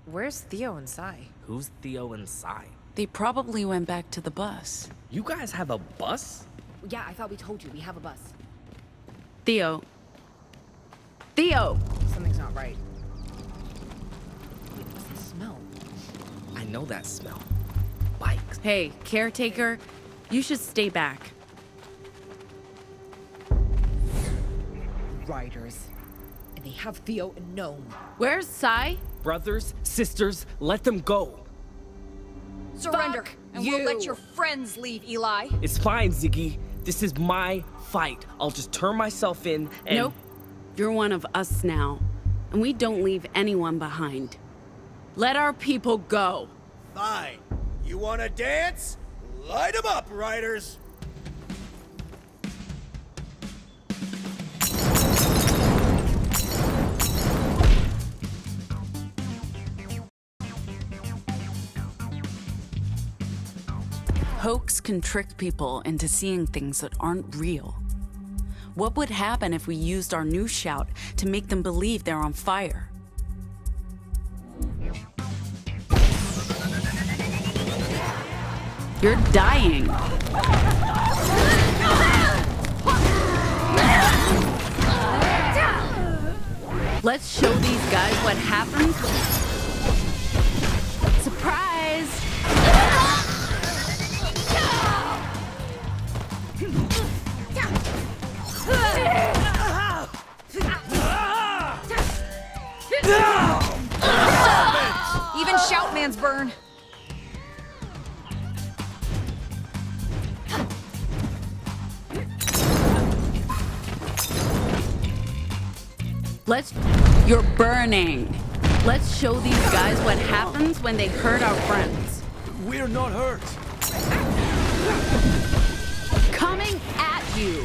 Where's Theo and Sai? Who's Theo and Sai? They probably went back to the bus. You guys have a bus? Yeah, I thought we told you we have a bus. Theo. Theo! Something's not right. Wait, what's that smell? I know that smell. Bikes. Hey, caretaker, you should stay back. Riders. And they have Theo and Gnome. Where's Sai? Brothers, sisters, let them go. Surrender, and we'll you. let your friends leave, Eli. It's fine, Ziggy. This is my fight. I'll just turn myself in and... Nope. You're one of us now, and we don't leave anyone behind. Let our people go. Fine. You wanna dance? Light 'em up, riders! Hoax can trick people into seeing things that aren't real. What would happen if we used our new shout to make them believe they're on fire? You're dying. Let's show these guys what happens. Surprise! Even Shoutman's burn. You're burning. Let's show these guys what happens when they hurt our friends. We're not hurt. Coming at you.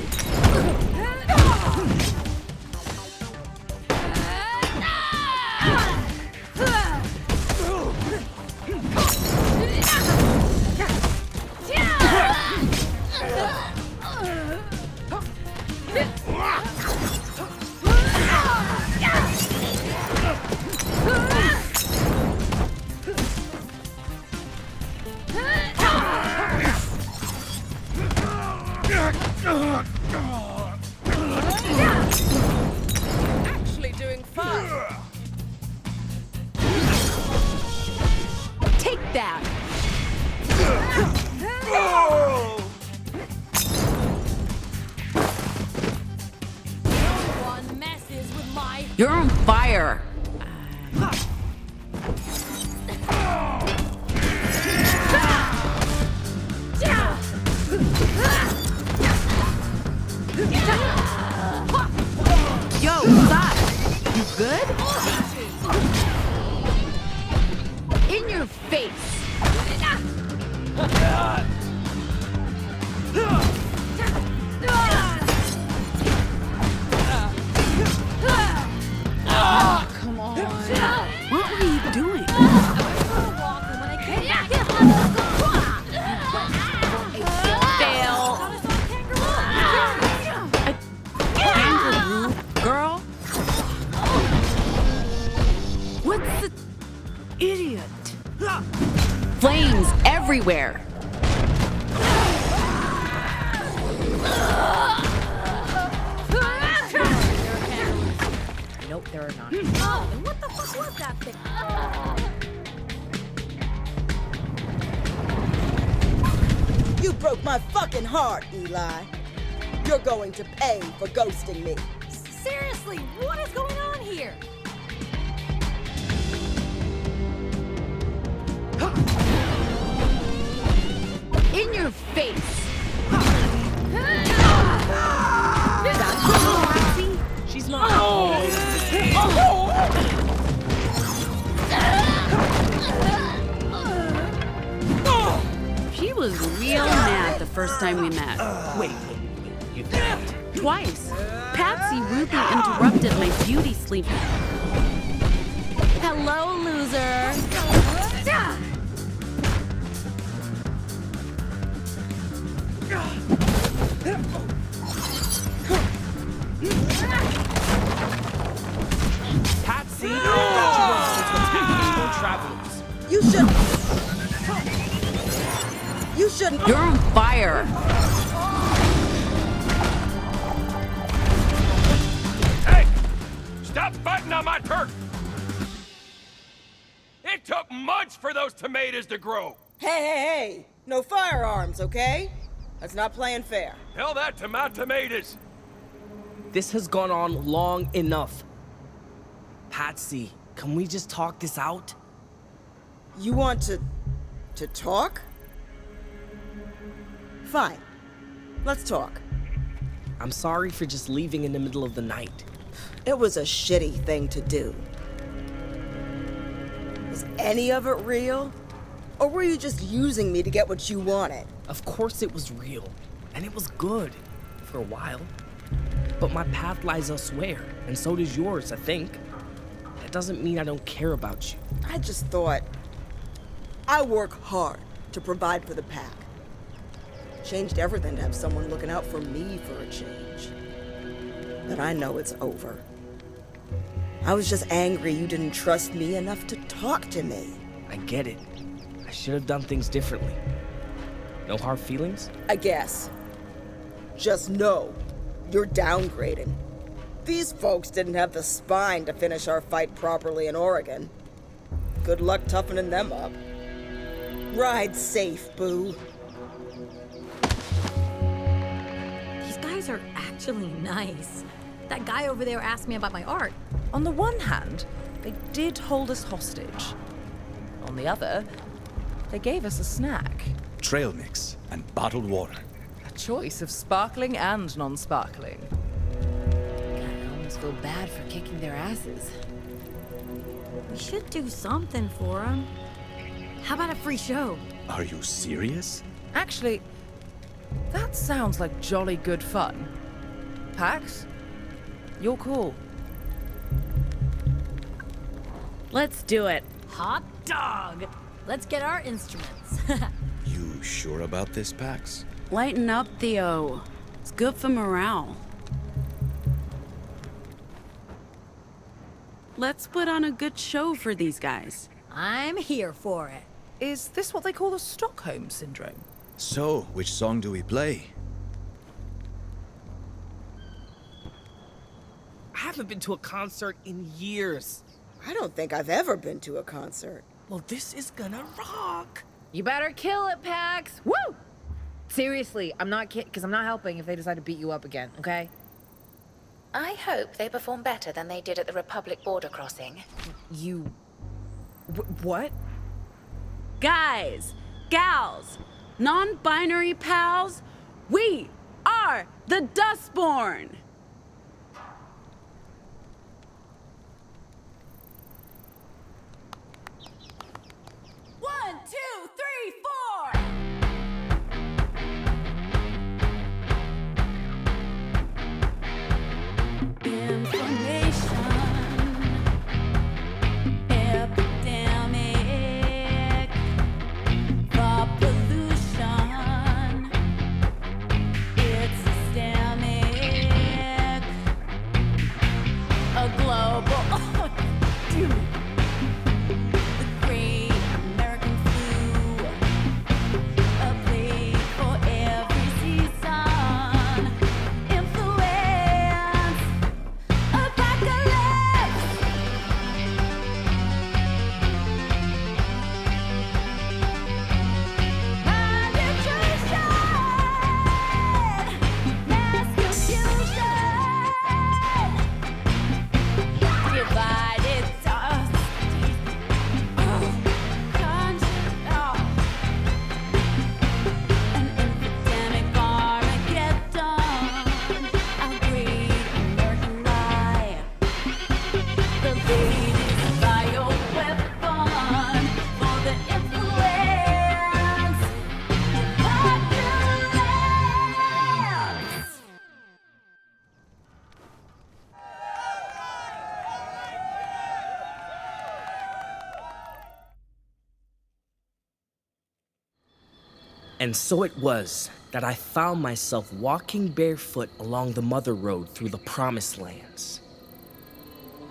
Actually doing fine. Take that. No one messes with my... You're on fire. Yo, Sai, you good? In your face. Come on. What were you doing? Fail. Kangaroo girl? What's the idiot? Flames everywhere. Nope, there are not. Oh, and what the fuck was that thing? You broke my fucking heart, Eli. You're going to pay for ghosting me. Seriously, what is going on here? In your face. She's not... She was real mad the first time we met. Wait. You did? Twice. Patsy rudely interrupted my beauty sleep. Hello, loser. Patsy! I thought you were supposed to attack me. Don't try You shouldn't. You shouldn't. You're on fire. Hey! Stop fighting on my turf! It took months for those tomatoes to grow! Hey! No firearms, okay? That's not playing fair. Tell that to my tomatoes! This has gone on long enough. Patsy, can we just talk this out? You want to talk? Fine. Let's talk. I'm sorry for just leaving in the middle of the night. It was a shitty thing to do. Was any of it real? Or were you just using me to get what you wanted? Of course it was real, and it was good, for a while. But my path lies elsewhere, and so does yours, I think. That doesn't mean I don't care about you. I just thought I work hard to provide for the pack. Changed everything to have someone looking out for me for a change. But I know it's over. I was just angry you didn't trust me enough to talk to me. I get it. I should have done things differently. No hard feelings? I guess. Just know, you're downgrading. These folks didn't have the spine to finish our fight properly in Oregon. Good luck toughening them up. Ride safe, boo. These guys are actually nice. That guy over there asked me about my art. On the one hand, they did hold us hostage. On the other, they gave us a snack. Trail mix and bottled water. A choice of sparkling and non-sparkling. I almost feel bad for kicking their asses. We should do something for them. How about a free show? Are you serious? Actually, that sounds like jolly good fun. Pax, you're cool. Let's do it. Hot dog! Let's get our instruments. You sure about this, Pax? Lighten up, Theo. It's good for morale. Let's put on a good show for these guys. I'm here for it. Is this what they call the Stockholm Syndrome? So, which song do we play? I haven't been to a concert in years. I don't think I've ever been to a concert. Well, this is gonna rock. You better kill it, Pax. Woo! Seriously, I'm not kidding, because I'm not helping if they decide to beat you up again, okay? I hope they perform better than they did at the Republic border crossing. You... what? Guys, gals, non-binary pals, we are the Dustborn! One, two, three, four! Information, epidemic, thought pollution, it's systemic, a global, dude, the great American flu, a plague for every season, influence, apocalypse. Mind intrusion, mass confusion, divided us, an epidemic Armageddon, our great American lie, the latest bioweapon for the influence, populace. And so it was that I found myself walking barefoot along the Mother Road through the Promised Lands.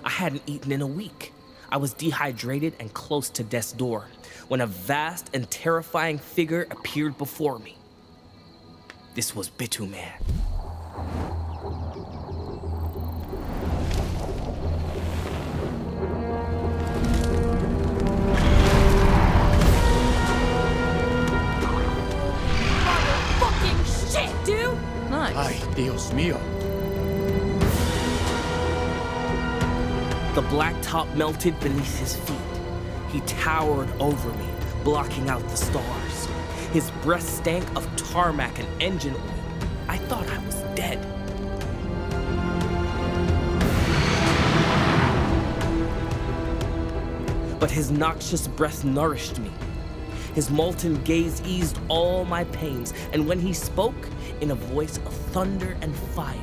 I hadn't eaten in a week. I was dehydrated and close to death's door when a vast and terrifying figure appeared before me. This was Bituman. Fucking shit, dude! Nice. Ay, Dios mío. The black top melted beneath his feet. He towered over me, blocking out the stars. His breath stank of tarmac and engine oil. I thought I was dead. But his noxious breath nourished me. His molten gaze eased all my pains, and when he spoke, in a voice of thunder and fire,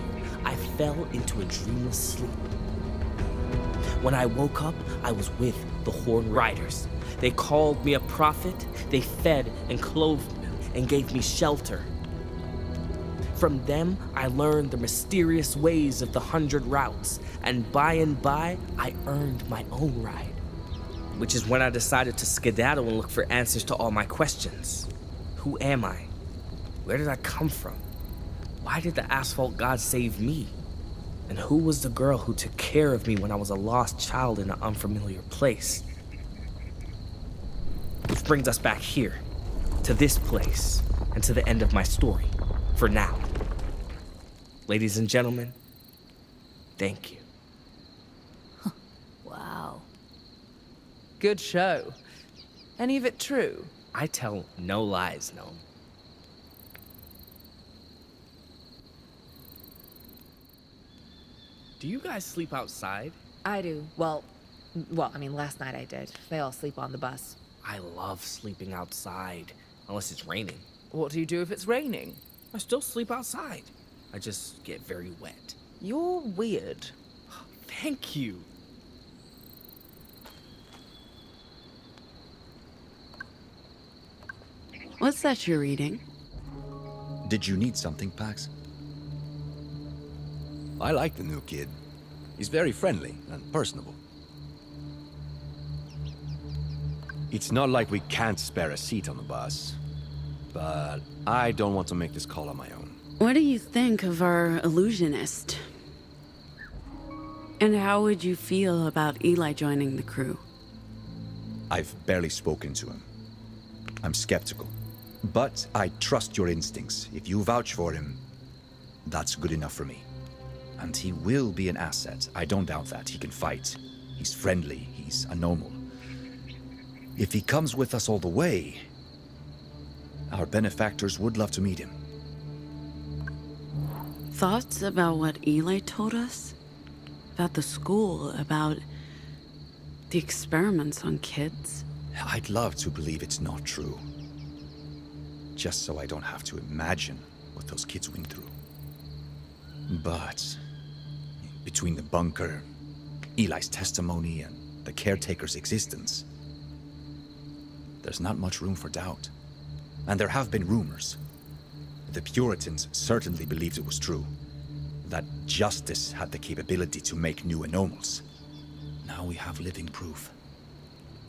I fell into a dreamless sleep. When I woke up, I was with the Horn Riders. They called me a prophet, they fed and clothed me, and gave me shelter. From them, I learned the mysterious ways of the 100 routes, and by, I earned my own ride. Which is when I decided to skedaddle and look for answers to all my questions. Who am I? Where did I come from? Why did the asphalt god save me? And who was the girl who took care of me when I was a lost child in an unfamiliar place? Which brings us back here, to this place, and to the end of my story, for now. Ladies and gentlemen, thank you. Wow. Good show. Any of it true? I tell no lies, Gnome. Do you guys sleep outside? I do. Well, I mean, last night I did. They all sleep on the bus. I love sleeping outside, unless it's raining. What do you do if it's raining? I still sleep outside. I just get very wet. You're weird. Thank you. What's that you're reading? Did you need something, Pax? I like the new kid. He's very friendly and personable. It's not like we can't spare a seat on the bus, but I don't want to make this call on my own. What do you think of our illusionist? And how would you feel about Eli joining the crew? I've barely spoken to him. I'm skeptical. But I trust your instincts. If you vouch for him, that's good enough for me. And he will be an asset. I don't doubt that. He can fight. He's friendly. He's a normal. If he comes with us all the way, our benefactors would love to meet him. Thoughts about what Eli told us? About the school, about the experiments on kids? I'd love to believe it's not true. Just so I don't have to imagine what those kids went through. But between the bunker, Eli's testimony, and the Caretakers' existence, there's not much room for doubt. And there have been rumors. The Puritans certainly believed it was true. That justice had the capability to make new anomals. Now we have living proof.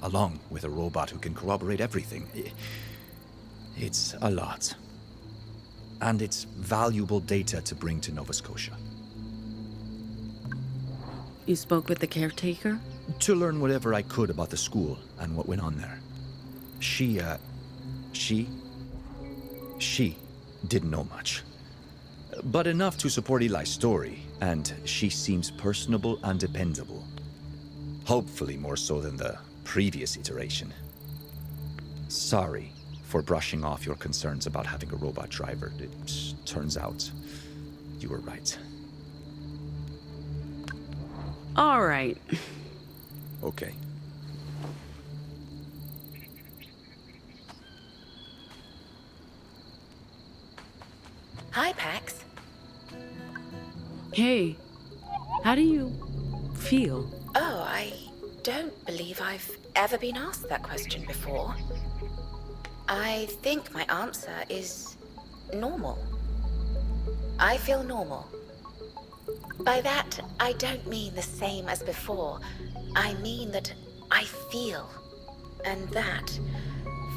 Along with a robot who can corroborate everything. It's a lot. And it's valuable data to bring to Nova Scotia. You spoke with the caretaker? To learn whatever I could about the school and what went on there. She didn't know much. But enough to support Eli's story, and she seems personable and dependable. Hopefully more so than the previous iteration. Sorry for brushing off your concerns about having a robot driver. It turns out you were right. All right. Okay. Hi, Pax. Hey, how do you feel? Oh, I don't believe I've ever been asked that question before. I think my answer is normal. I feel normal. By that, I don't mean the same as before. I mean that I feel. And that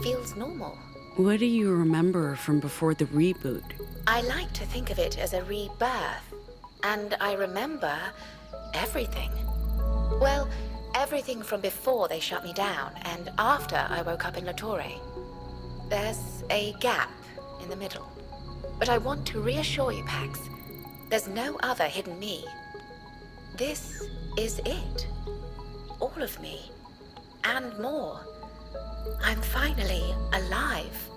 feels normal. What do you remember from before the reboot? I like to think of it as a rebirth. And I remember everything. Well, everything from before they shut me down and after I woke up in La Torre. There's a gap in the middle. But I want to reassure you, Pax, there's no other hidden me. This is it. All of me. And more. I'm finally alive.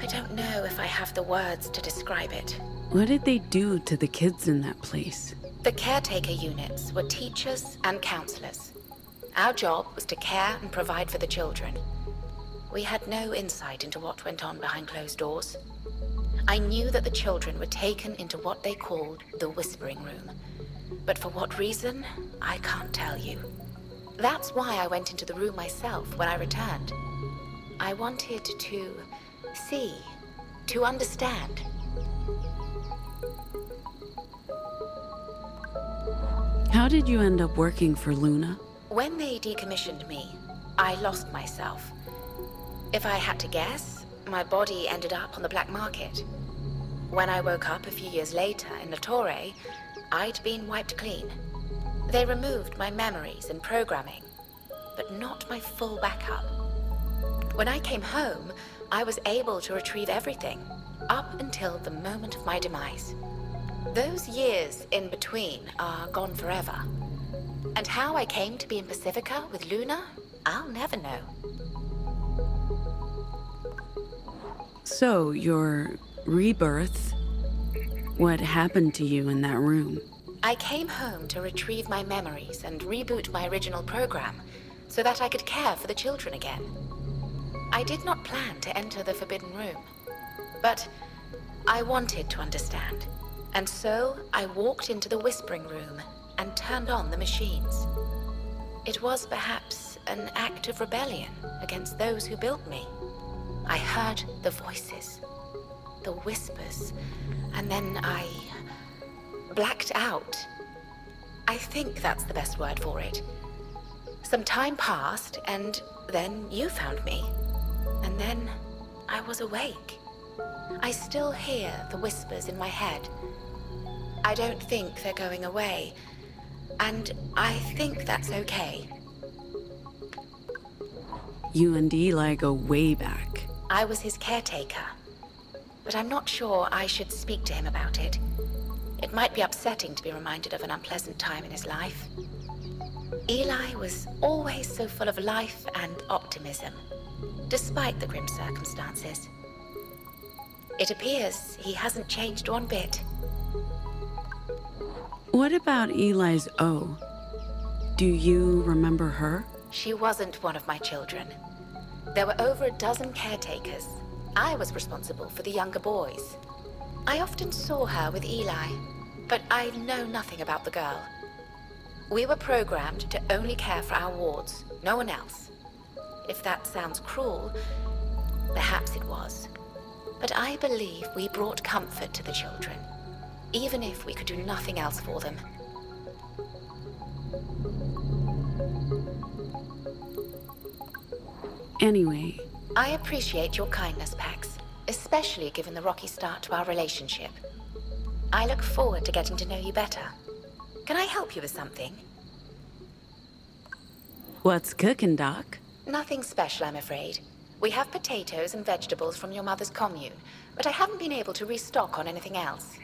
I don't know if I have the words to describe it. What did they do to the kids in that place? The caretaker units were teachers and counselors. Our job was to care and provide for the children. We had no insight into what went on behind closed doors. I knew that the children were taken into what they called the Whispering Room. But for what reason, I can't tell you. That's why I went into the room myself when I returned. I wanted to see, to understand. How did you end up working for Luna? When they decommissioned me, I lost myself. If I had to guess, my body ended up on the black market. When I woke up a few years later in La Torre, I'd been wiped clean. They removed my memories and programming, but not my full backup. When I came home, I was able to retrieve everything, up until the moment of my demise. Those years in between are gone forever. And how I came to be in Pacifica with Luna, I'll never know. So, your rebirth, what happened to you in that room? I came home to retrieve my memories and reboot my original program so that I could care for the children again. I did not plan to enter the Forbidden Room, but I wanted to understand. And so I walked into the Whispering Room and turned on the machines. It was perhaps an act of rebellion against those who built me. I heard the voices, the whispers, and then I blacked out. I think that's the best word for it. Some time passed, and then you found me. And then I was awake. I still hear the whispers in my head. I don't think they're going away, and I think that's okay. You and Eli go way back. I was his caretaker, but I'm not sure I should speak to him about it. It might be upsetting to be reminded of an unpleasant time in his life. Eli was always so full of life and optimism, despite the grim circumstances. It appears he hasn't changed one bit. What about Eli's O? Do you remember her? She wasn't one of my children. There were over a dozen caretakers. I was responsible for the younger boys. I often saw her with Eli, but I know nothing about the girl. We were programmed to only care for our wards, no one else. If that sounds cruel, perhaps it was. But I believe we brought comfort to the children, even if we could do nothing else for them. Anyway, I appreciate your kindness, Pax, especially given the rocky start to our relationship. I look forward to getting to know you better. Can I help you with something? what's cooking, Doc? Nothing special, I'm afraid. We have potatoes and vegetables from your mother's commune, but I haven't been able to restock on anything else.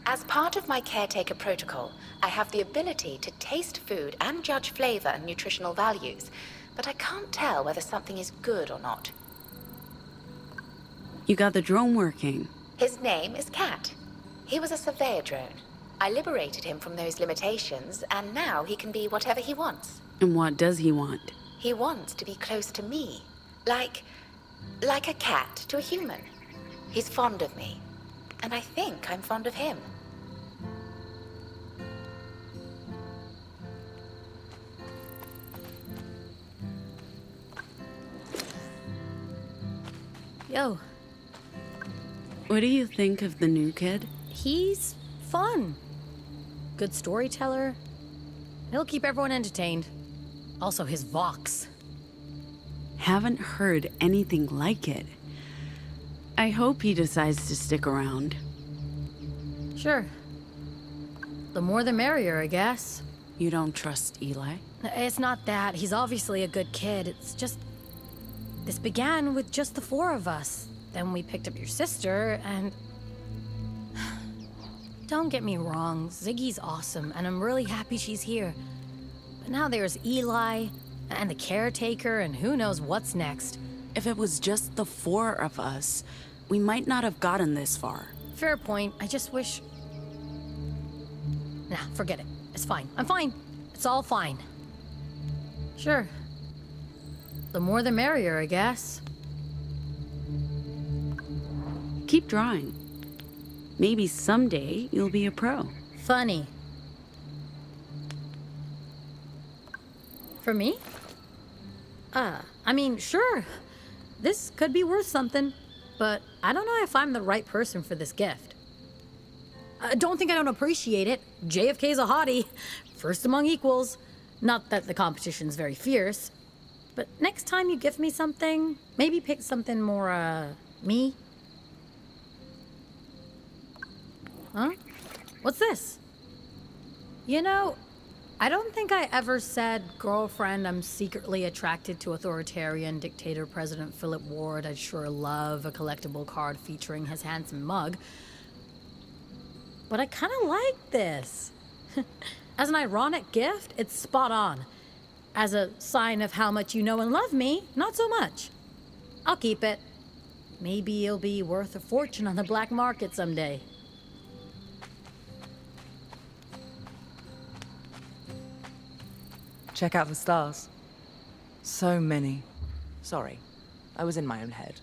As part of my caretaker protocol, I have the ability to taste food and judge flavor and nutritional values, but I can't tell whether something is good or not. You got the drone working. His name is Cat. He was a surveyor drone. I liberated him from those limitations, and now he can be whatever he wants. And what does he want? He wants to be close to me. Like a cat to a human. He's fond of me. And I think I'm fond of him. Yo, What do you think of the new kid? he's fun. Good storyteller. He'll keep everyone entertained. Also, his Vox. Haven't heard anything like it. I hope he decides to stick around. Sure. The more the merrier, I guess. You don't trust Eli? It's not that. He's obviously a good kid. It's just... This began with just the four of us. Then we picked up your sister, and... Don't get me wrong, Ziggy's awesome, and I'm really happy she's here. But now there's Eli, and the caretaker, and who knows what's next. If it was just the four of us, we might not have gotten this far. Fair point. I just wish... Nah, forget it. It's fine. I'm fine. It's all fine. Sure. The more the merrier, I guess. Keep drawing. Maybe someday you'll be a pro. Funny. For me? I mean, sure. This could be worth something, but I don't know if I'm the right person for this gift. Don't think I don't appreciate it. JFK's a hottie. First among equals. Not that the competition's very fierce. But next time you gift me something, maybe pick something more, me. Huh? What's this? You know, I don't think I ever said, girlfriend, I'm secretly attracted to authoritarian dictator President Philip Ward. I'd sure love a collectible card featuring his handsome mug. But I kind of like this. As an ironic gift, it's spot on. As a sign of how much you know and love me, not so much. I'll keep it. Maybe it'll be worth a fortune on the black market someday. Check out the stars. So many. Sorry, I was in my own head.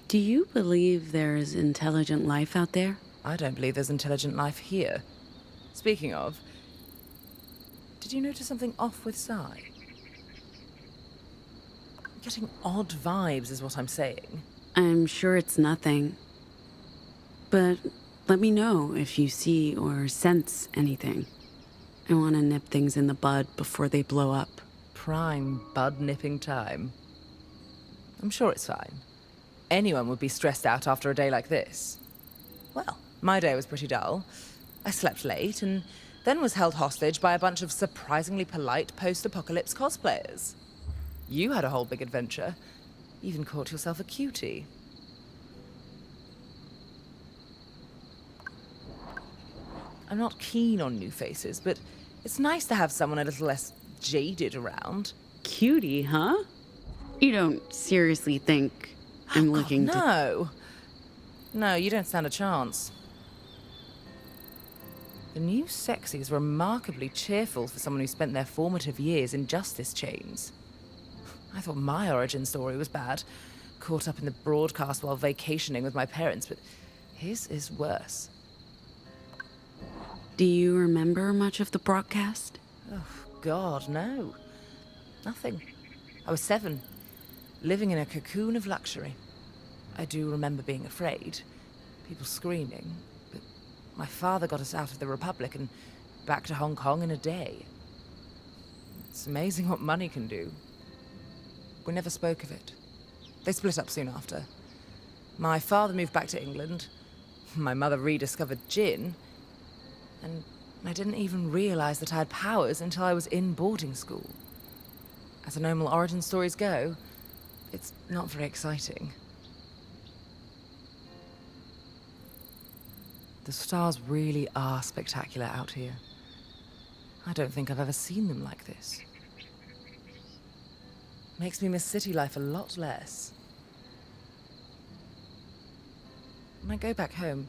Do you believe there's intelligent life out there? I don't believe there's intelligent life here. Speaking of, did you notice something off with Sai? I'm getting odd vibes is what I'm saying. I'm sure it's nothing. But let me know if you see or sense anything. I want to nip things in the bud before they blow up. Prime bud-nipping time. I'm sure it's fine. Anyone would be stressed out after a day like this. Well, my day was pretty dull. I slept late and then was held hostage by a bunch of surprisingly polite post-apocalypse cosplayers. You had a whole big adventure. Even caught yourself a cutie. I'm not keen on new faces, but it's nice to have someone a little less jaded around. Cutie, huh? You don't seriously think I'm looking to... No. No, you don't stand a chance. The new sexy is remarkably cheerful for someone who spent their formative years in justice chains. I thought my origin story was bad. Caught up in the broadcast while vacationing with my parents, but his is worse. Do you remember much of the broadcast? Oh, God, no. Nothing. I was 7, living in a cocoon of luxury. I do remember being afraid, people screaming, but my father got us out of the Republic and back to Hong Kong in a day. It's amazing what money can do. We never spoke of it. They split up soon after. My father moved back to England. My mother rediscovered gin. And I didn't even realize that I had powers until I was in boarding school. As the normal origin stories go, it's not very exciting. The stars really are spectacular out here. I don't think I've ever seen them like this. Makes me miss city life a lot less. When I go back home,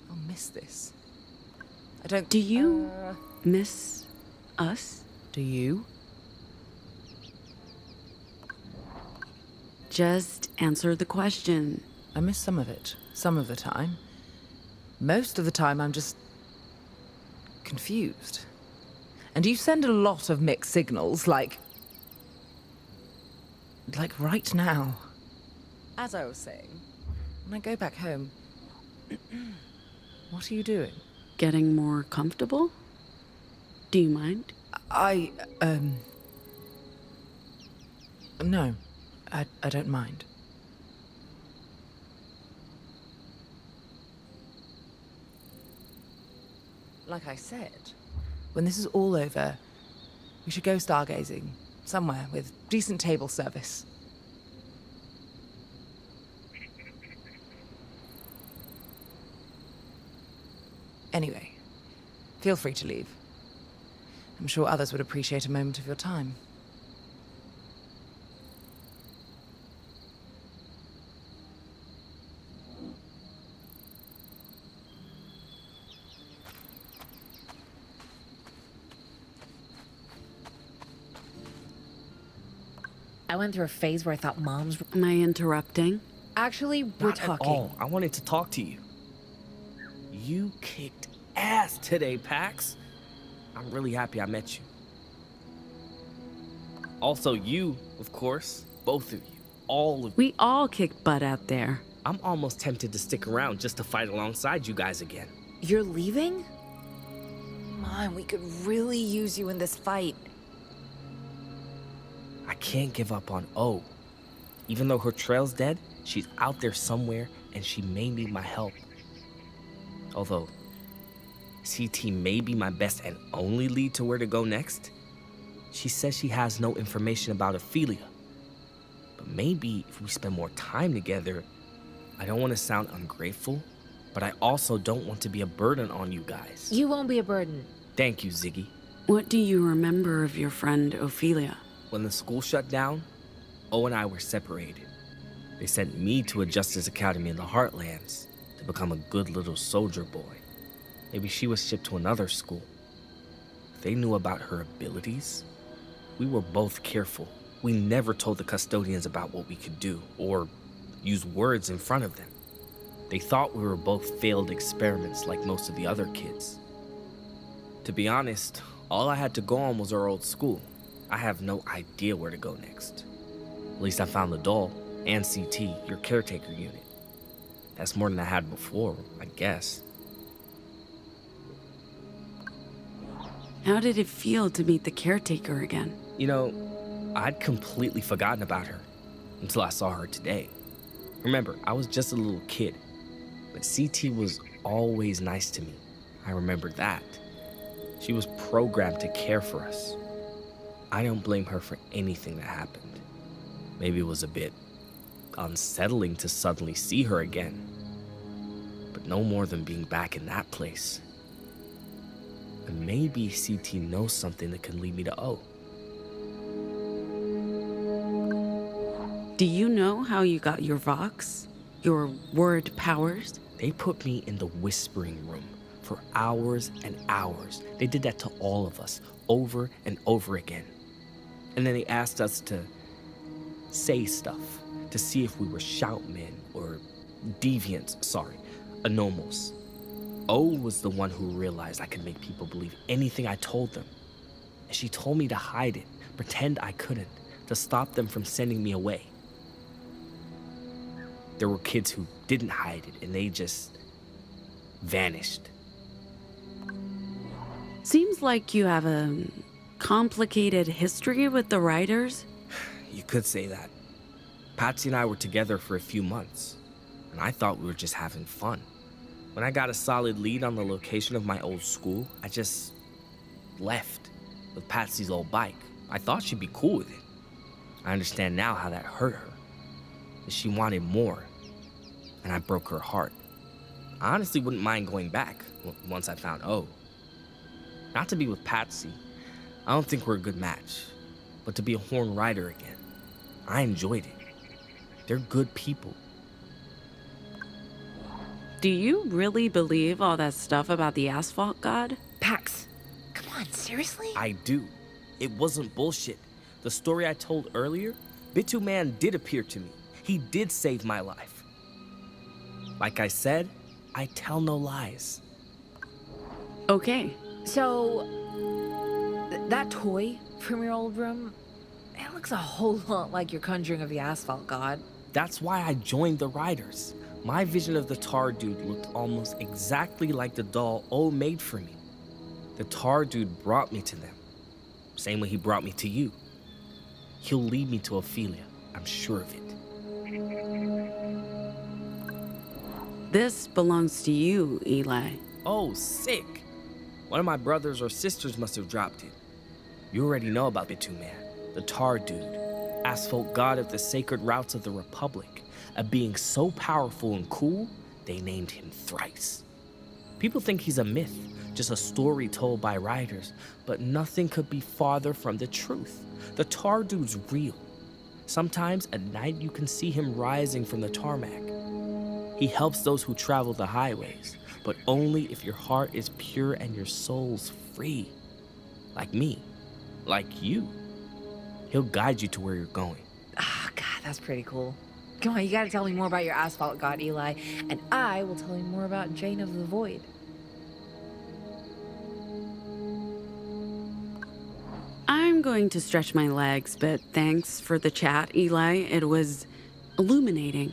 I'll miss this. I don't... Do you miss us? Do you? Just answer the question. I miss some of it, some of the time. Most of the time, I'm just confused. And you send a lot of mixed signals, like right now. As I was saying, when I go back home, what are you doing? getting more comfortable? Do you mind? No, I don't mind. Like I said, when this is all over, we should go stargazing. Somewhere with decent table service. Anyway, feel free to leave. I'm sure others would appreciate a moment of your time. I went through a phase where I thought moms were... Am I interrupting? Actually, we're Not talking. at all. I wanted to talk to you. You kicked ass today, Pax. I'm really happy I met you. Also you, of course. Both of you. All of you. We all kicked butt out there. I'm almost tempted to stick around just to fight alongside you guys again. You're leaving? Mom, we could really use you in this fight. I can't give up on O. Even though her trail's dead, she's out there somewhere and she may need my help. Although, CT may be my best and only lead to where to go next. She says she has no information about Ophelia. But maybe if we spend more time together, I don't want to sound ungrateful, but I also don't want to be a burden on you guys. You won't be a burden. Thank you, Ziggy. What do you remember of your friend Ophelia? When the school shut down, O and I were separated. They sent me to a justice academy in the Heartlands to become a good little soldier boy. Maybe she was shipped to another school. If they knew about her abilities, we were both careful. We never told the custodians about what we could do or use words in front of them. They thought we were both failed experiments like most of the other kids. To be honest, all I had to go on was our old school. I have no idea where to go next. At least I found the doll and CT, your caretaker unit. That's more than I had before, I guess. How did it feel to meet the caretaker again? You know, I'd completely forgotten about her until I saw her today. Remember, I was just a little kid, but CT was always nice to me. I remember that. She was programmed to care for us. I don't blame her for anything that happened. Maybe it was a bit unsettling to suddenly see her again, but no more than being back in that place. And maybe CT knows something that can lead me to O. Do you know how you got your Vox? Your word powers? They put me in the whispering room for hours and hours. They did that to all of us, over and over again. And then they asked us to say stuff, to see if we were shoutmen or deviants, anomals. O was the one who realized I could make people believe anything I told them. And she told me to hide it, pretend I couldn't, to stop them from sending me away. There were kids who didn't hide it, and they just vanished. Seems like you have a complicated history with the writers. You could say that. Patsy and I were together for a few months, and I thought we were just having fun. When I got a solid lead on the location of my old school, I just left with Patsy's old bike. I thought she'd be cool with it. I understand now how that hurt her. That she wanted more, and I broke her heart. I honestly wouldn't mind going back once I found O. Not to be with Patsy. I don't think we're a good match. But to be a Horn Rider again, I enjoyed it. They're good people. Do you really believe all that stuff about the asphalt god? Pax, come on, seriously? I do. It wasn't bullshit. The story I told earlier, Bitu Man did appear to me. He did save my life. Like I said, I tell no lies. Okay. So, that toy from your old room, it looks a whole lot like your conjuring of the asphalt god. That's why I joined the Riders. My vision of the tar dude looked almost exactly like the doll O made for me. The tar dude brought me to them. Same way he brought me to you. He'll lead me to Ophelia, I'm sure of it. This belongs to you, Eli. Oh, sick. One of my brothers or sisters must have dropped it. You already know about Bituman, the tar dude, asphalt god of the sacred routes of the Republic, a being so powerful and cool, they named him Thrice. People think he's a myth, just a story told by writers, but nothing could be farther from the truth. The tar dude's real. Sometimes at night you can see him rising from the tarmac. He helps those who travel the highways, but only if your heart is pure and your soul's free. Like me, like you. He'll guide you to where you're going. Ah, God, that's pretty cool. Come on, you gotta tell me more about your asphalt god, Eli, and I will tell you more about Jane of the Void. I'm going to stretch my legs, but thanks for the chat, Eli. It was illuminating.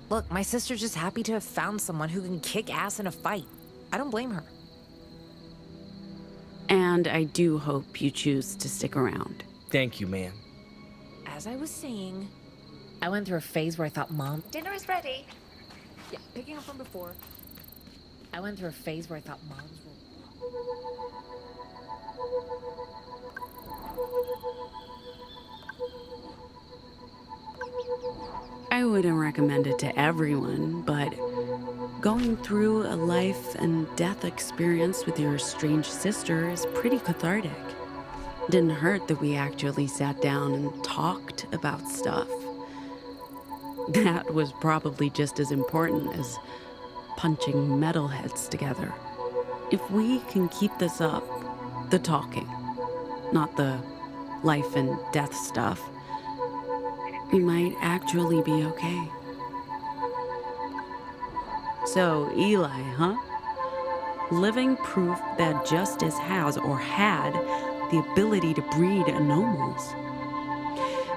Look, my sister's just happy to have found someone who can kick ass in a fight. I don't blame her. And I do hope you choose to stick around. Thank you, ma'am. As I was saying, I went through a phase where I thought Dinner is ready. Yeah, picking up from before. I went through a phase where I thought moms were... I wouldn't recommend it to everyone, but going through a life and death experience with your estranged sister is pretty cathartic. Didn't hurt that we actually sat down and talked about stuff. That was probably just as important as punching metalheads together. If we can keep this up, the talking, not the life and death stuff, we might actually be okay. So, Eli, huh? Living proof that justice has or had the ability to breed anomals.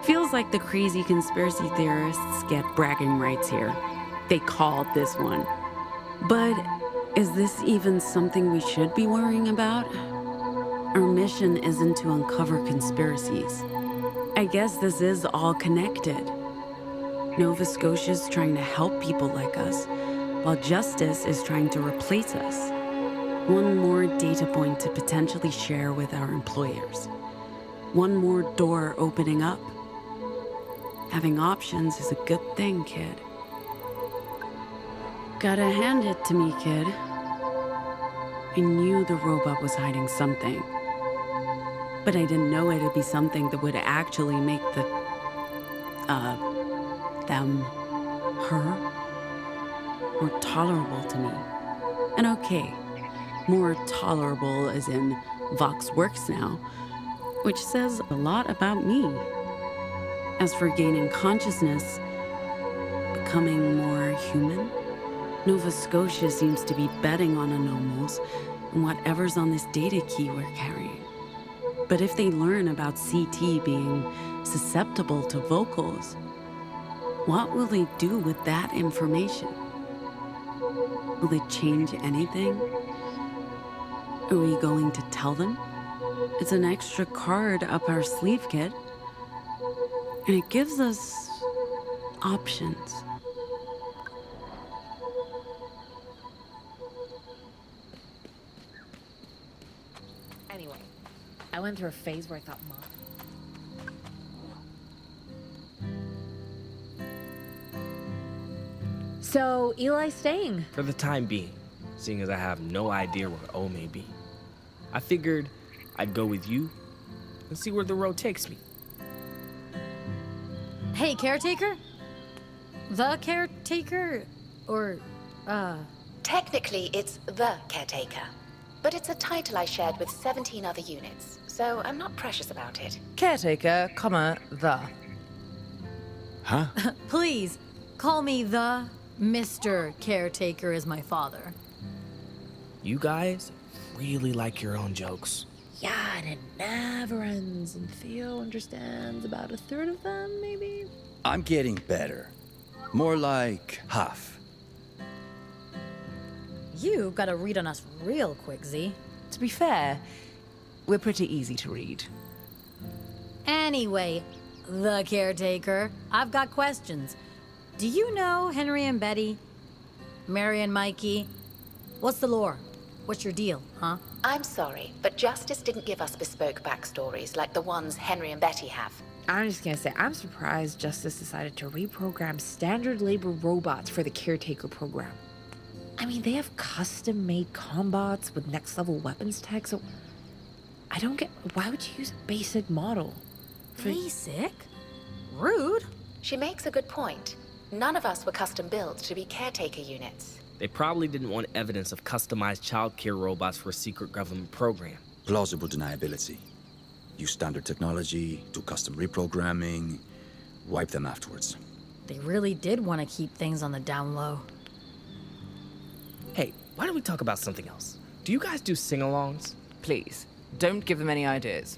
Feels like the crazy conspiracy theorists get bragging rights here. They called this one. But is this even something we should be worrying about? Our mission isn't to uncover conspiracies. I guess this is all connected. Nova Scotia's trying to help people like us, while justice is trying to replace us. One more data point to potentially share with our employers. One more door opening up. Having options is a good thing, kid. Gotta hand it to me, kid. I knew the robot was hiding something. But I didn't know it'd be something that would actually make them, her, more tolerable to me. And okay, more tolerable as in Vox works now, which says a lot about me. As for gaining consciousness, becoming more human, Nova Scotia seems to be betting on anomals and whatever's on this data key we're carrying. But if they learn about CT being susceptible to vocals, what will they do with that information? Will it change anything? Are we going to tell them? It's an extra card up our sleeve, kid. And it gives us options. Anyway, I went through a phase where I thought mom... So, Eli's staying. For the time being, seeing as I have no idea where O may be. I figured I'd go with you and see where the road takes me. Hey, caretaker? The caretaker? Or, Technically, it's the Caretaker. But it's a title I shared with 17 other units, so I'm not precious about it. Caretaker, the. Huh? Please, call me the Mr. Caretaker is my father. You guys really like your own jokes. Yeah, and it never ends, and Theo understands about a third of them, maybe? I'm getting better. More like half. You gotta read on us real quick, Z. To be fair, we're pretty easy to read. Anyway, the caretaker, I've got questions. Do you know Henry and Betty? Mary and Mikey? What's the lore? What's your deal, huh? I'm sorry, but Justice didn't give us bespoke backstories like the ones Henry and Betty have. I'm just gonna say, I'm surprised Justice decided to reprogram standard labor robots for the Caretaker program. I mean, they have custom-made combots with next-level weapons tech, so I don't get, why would you use a basic model? Basic? Rude. She makes a good point. None of us were custom built to be caretaker units. They probably didn't want evidence of customized childcare robots for a secret government program. Plausible deniability. Use standard technology, do custom reprogramming, wipe them afterwards. They really did want to keep things on the down low. Hey, why don't we talk about something else? Do you guys do sing-alongs? Please, don't give them any ideas.